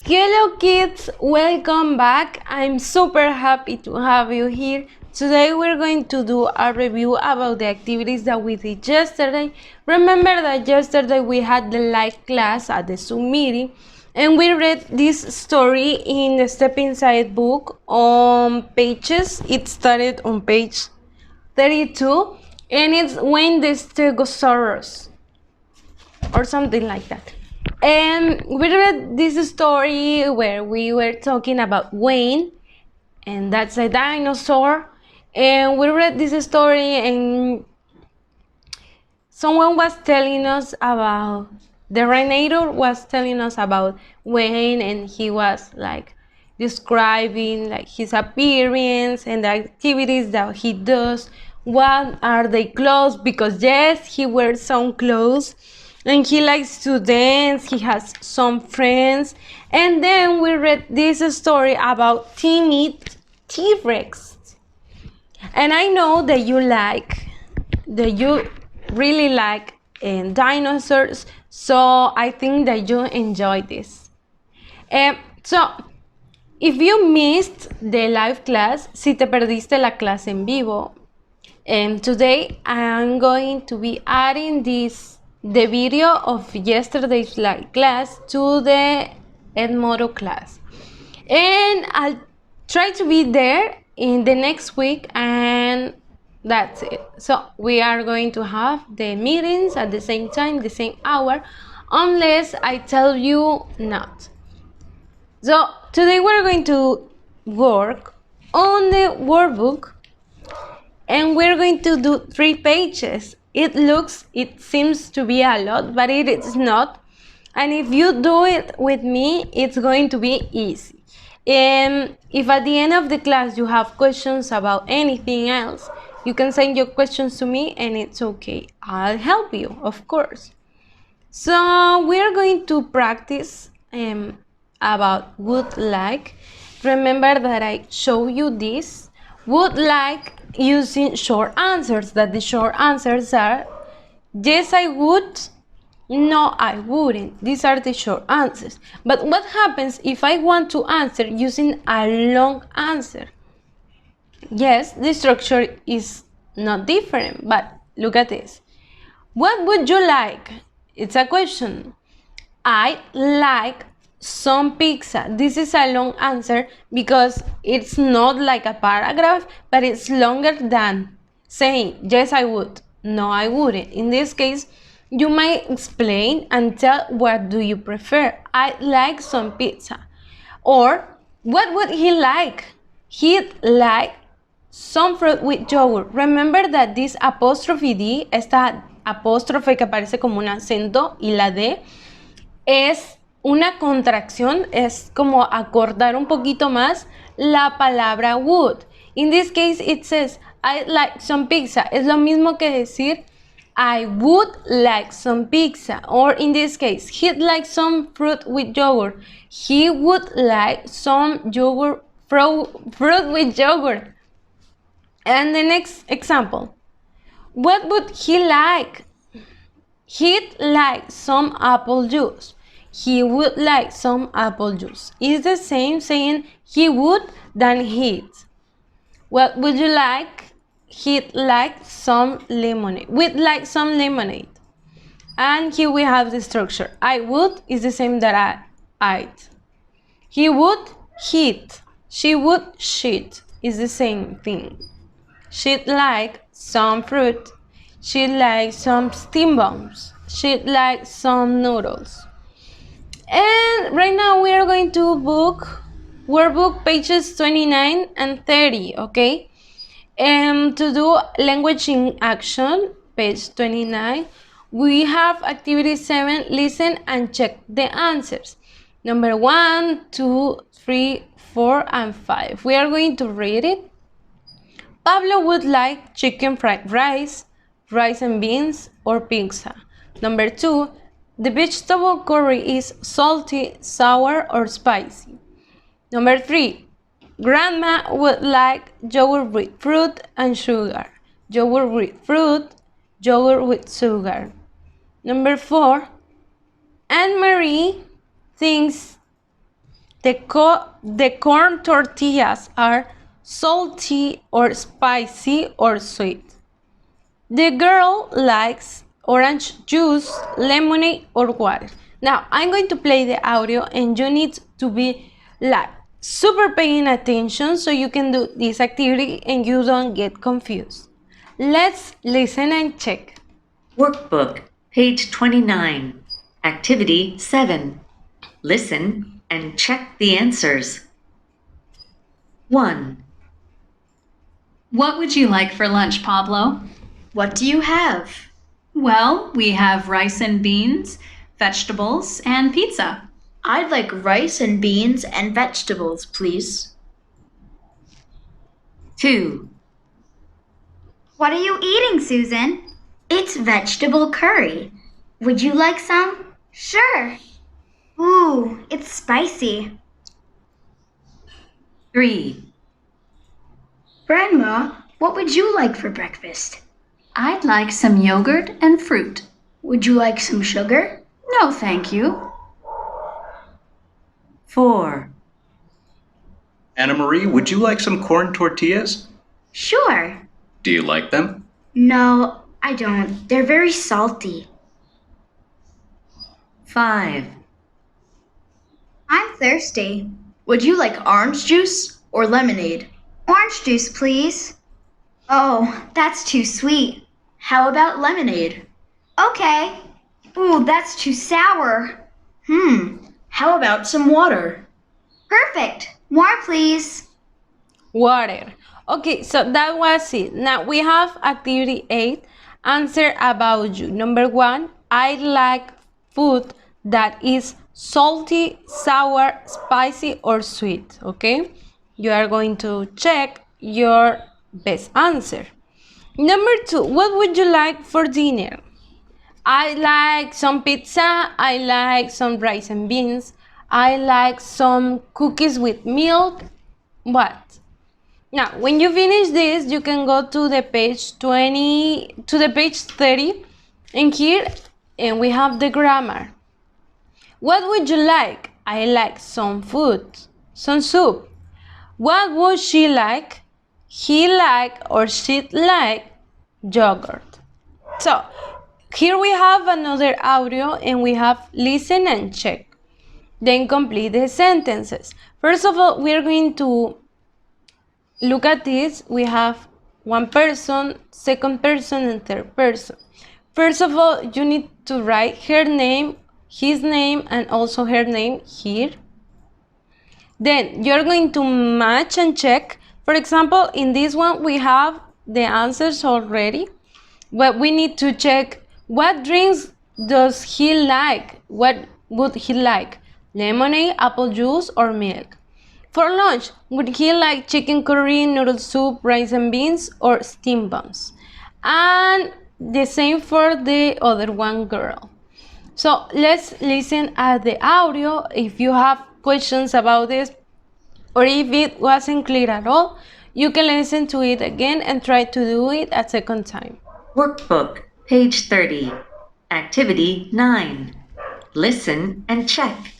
Hello kids, welcome back. I'm super happy to have you here. Today we're going to do a review about the activities that we did yesterday. Remember that yesterday we had the live class at the Zoom meeting and we read this story in the Step Inside book on pages. It started on page 32 and it's Wayne the Stegosaurus or something like that. And we read this story where we were talking about Wayne, and that's a dinosaur. And we read this story, and someone was telling us about the narrator was telling us about Wayne, and he was like describing like his appearance and the activities that he does. What are they clothes? Because yes, he wears some clothes and he likes to dance. He has some friends. And then we read this story about Timmy T-Rex. And I know that you really like dinosaurs, so I think that you enjoy this. So, if you missed the live class, si te perdiste la clase en vivo, today I'm going to be adding the video of yesterday's live class to the Edmodo class. And I'll try to be there in the next week, and that's it. So we are going to have the meetings at the same time, the same hour, unless I tell you not. So today we're going to work on the workbook and we're going to do 3 pages. It seems to be a lot, but it is not. And if you do it with me, it's going to be easy. And if at the end of the class you have questions about anything else, you can send your questions to me and it's okay. I'll help you, of course. So we're going to practice about would like. Remember that I show you this. Would like using short answers, that the short answers are yes I would, no I wouldn't. These are the short answers. But what happens if I want to answer using a long answer? Yes, the structure is not different, but look at this. What would you like? It's a question. I like some pizza. This is a long answer because it's not like a paragraph, but it's longer than saying yes I would, no I wouldn't. In this case, you might explain and tell what do you prefer. I like some pizza. Or what would he like? He'd like some fruit with yogurt. Remember that this apostrophe D, esta apóstrofe que aparece como un acento y la D, es una contracción, es como acortar un poquito más la palabra would. In this case, it says, I like some pizza. Es lo mismo que decir, I would like some pizza. Or in this case, he'd like some fruit with yogurt. He would like some yogurt, fruit with yogurt. And the next example, what would he like? He'd like some apple juice. He would like some apple juice. It's the same saying he would than he'd. What would you like? He'd like some lemonade. We'd like some lemonade. And here we have the structure. I would is the same that I'd. He would, he'd. She would, she'd. Is the same thing. She'd like some fruit. She'd like some steam bombs. She'd like some noodles. And right now we are going to book workbook pages 29 and 30, okay? And to do language in action, page 29, we have activity 7, listen and check the answers. Number 1, 2, 3, 4, and 5. We are going to read it. Pablo would like chicken fried rice, rice and beans, or pizza. Number 2, the vegetable curry is salty, sour, or spicy. Number 3, Grandma would like yogurt with fruit and sugar. Yogurt with fruit, yogurt with sugar. Number 4, Anne Marie thinks the corn tortillas are salty or spicy or sweet. The girl likes orange juice, lemonade, or water. Now, I'm going to play the audio and you need to be like super paying attention so you can do this activity and you don't get confused. Let's listen and check. Workbook, page 29, Activity 7. Listen and check the answers. 1. What would you like for lunch, Pablo? What do you have? Well, we have rice and beans, vegetables, and pizza. I'd like rice and beans and vegetables, please. 2. What are you eating, Susan? It's vegetable curry. Would you like some? Sure. Ooh, it's spicy. 3. Grandma, what would you like for breakfast? I'd like some yogurt and fruit. Would you like some sugar? No, thank you. 4. Anna Marie, would you like some corn tortillas? Sure. Do you like them? No, I don't. They're very salty. 5. I'm thirsty. Would you like orange juice or lemonade? Orange juice, please. Oh, that's too sweet. How about lemonade? Okay. Ooh, that's too sour. How about some water? Perfect. More, please. Water. Okay, so that was it. Now we have activity 8. Answer about you. Number 1, I like food that is salty, sour, spicy, or sweet. Okay, you are going to check your best answer. Number 2, what would you like for dinner? I like some pizza, I like some rice and beans, I like some cookies with milk. What? Now, when you finish this, you can go to the page 30, and here, and we have the grammar. What would you like? I like some food, some soup. What would she like? He like or she like yogurt. So, here we have another audio and we have listen and check. Then complete the sentences. First of all, we are going to look at this. We have one person, second person, and third person. First of all, you need to write her name, his name, and also her name here. Then you're going to match and check. For example, in this one, we have the answers already, but we need to check what drinks does he like? What would he like? Lemonade, apple juice, or milk? For lunch, would he like chicken curry, noodle soup, rice and beans, or steamed buns? And the same for the other one girl. So let's listen at the audio. If you have questions about this, or if it wasn't clear at all, you can listen to it again and try to do it a second time. Workbook, page 30, Activity 9. Listen and check.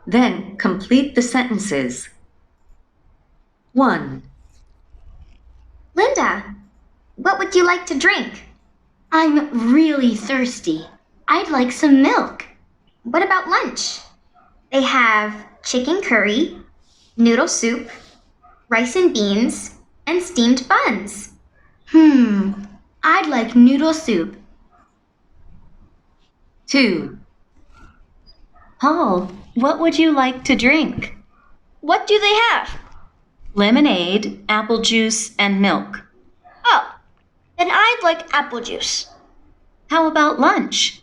Then complete the sentences. 1. Linda, what would you like to drink? I'm really thirsty. I'd like some milk. What about lunch? They have chicken curry, noodle soup, rice and beans, and steamed buns. I'd like noodle soup. 2. Paul, what would you like to drink? What do they have? Lemonade, apple juice, and milk. Oh, then I'd like apple juice. How about lunch?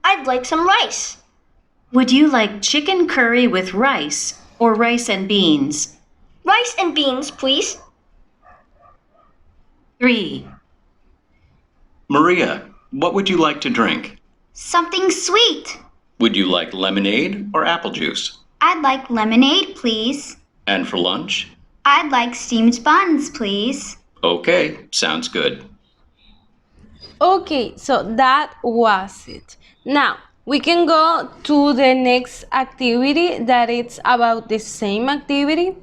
I'd like some rice. Would you like chicken curry with rice or rice and beans? Rice and beans, please. 3. Maria, what would you like to drink? Something sweet. Would you like lemonade or apple juice? I'd like lemonade, please. And for lunch? I'd like steamed buns, please. Okay, sounds good. Okay, so that was it. Now, we can go to the next activity that it's about the same activity.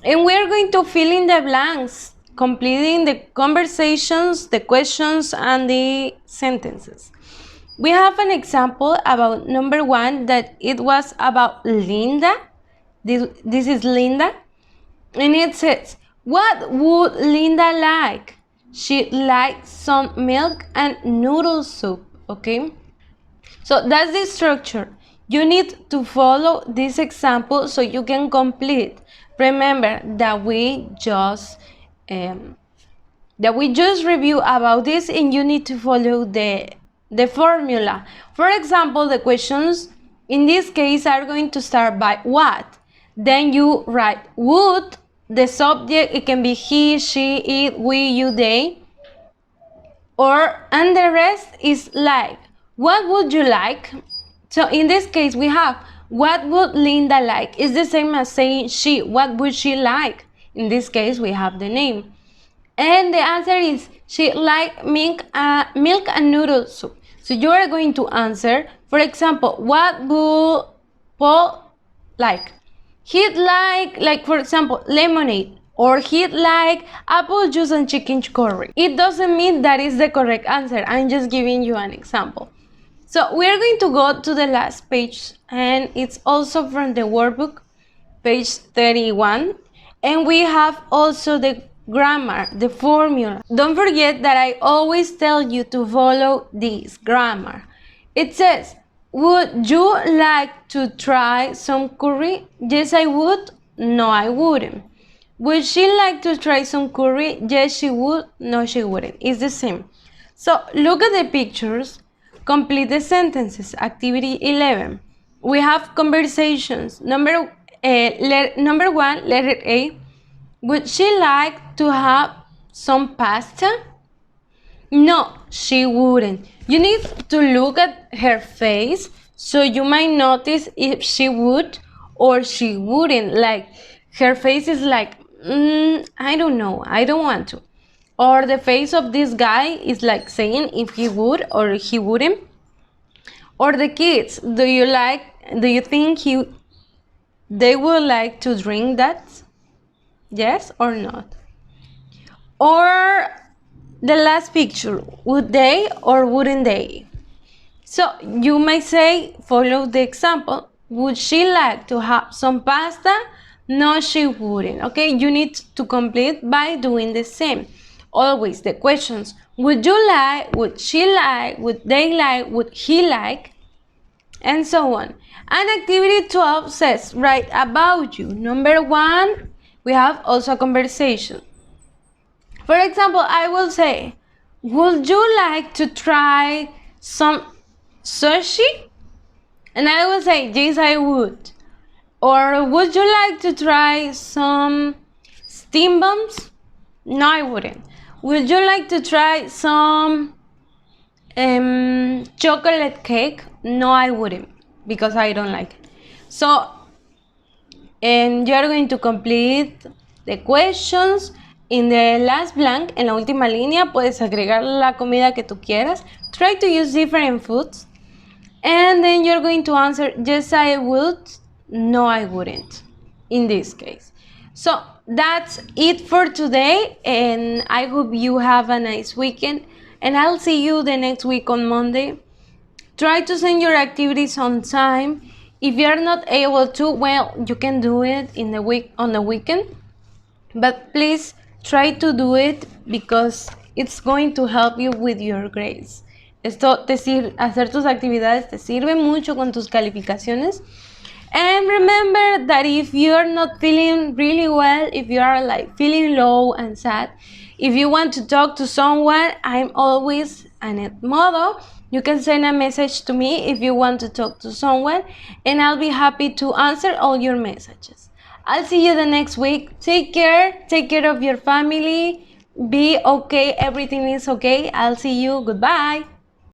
And we're going to fill in the blanks, completing the conversations, the questions, and the sentences. We have an example about number 1 that it was about Linda. This is Linda. And it says, what would Linda like? She'd like some milk and noodle soup, okay? So that's the structure. You need to follow this example so you can complete. Remember that we just review about this, and you need to follow the formula. For example, the questions in this case are going to start by what. Then you write would. The subject, it can be he, she, it, we, you, they. And the rest is like. What would you like? So in this case, we have what would Linda like? It's the same as saying she. What would she like? In this case, we have the name. And the answer is she like milk and noodle soup. So you are going to answer, for example, what would Paul like? He'd like for example, lemonade, or he'd like apple juice and chicken curry. It doesn't mean that is the correct answer. I'm just giving you an example. So we're going to go to the last page, and it's also from the workbook, page 31. And we have also the grammar, the formula. Don't forget that I always tell you to follow this grammar. It says, would you like to try some curry? Yes, I would. No, I wouldn't. Would she like to try some curry? Yes, she would. No, she wouldn't. It's the same. So look at the pictures. Complete the sentences. Activity 11. We have conversations. Number 1, letter A. Would she like to have some pasta? No, she wouldn't. You need to look at her face so you might notice if she would or she wouldn't. Like her face is like, I don't know, I don't want to. Or the face of this guy is like saying if he would or he wouldn't. Or the kids, do you think they would like to drink that? Yes or not? Or the last picture, would they or wouldn't they? So you might say, follow the example, would she like to have some pasta? No, she wouldn't. Okay, you need to complete by doing the same. Always the questions, would you like, would she like, would they like, would he like, and so on. And activity 12 says, write about you. Number 1, we have also a conversation. For example, I will say, would you like to try some sushi? And I will say, yes, I would. Or would you like to try some steam bombs? No, I wouldn't. Would you like to try some chocolate cake? No, I wouldn't, because I don't like it. So, and you're going to complete the questions. In the last blank, en la última línea, puedes agregar la comida que tú quieras. Try to use different foods. And then you're going to answer, yes, I would. No, I wouldn't, in this case. So that's it for today. And I hope you have a nice weekend. And I'll see you the next week on Monday. Try to send your activities on time. If you're not able to, well, you can do it in the week on the weekend. But please try to do it because it's going to help you with your grades. Hacer tus actividades te sirve mucho con tus calificaciones. And remember that if you're not feeling really well, if you are like feeling low and sad, if you want to talk to someone, I'm always Annette Modo. You can send a message to me if you want to talk to someone, and I'll be happy to answer all your messages. I'll see you the next week. Take care of your family. Be okay, everything is okay. I'll see you. Goodbye.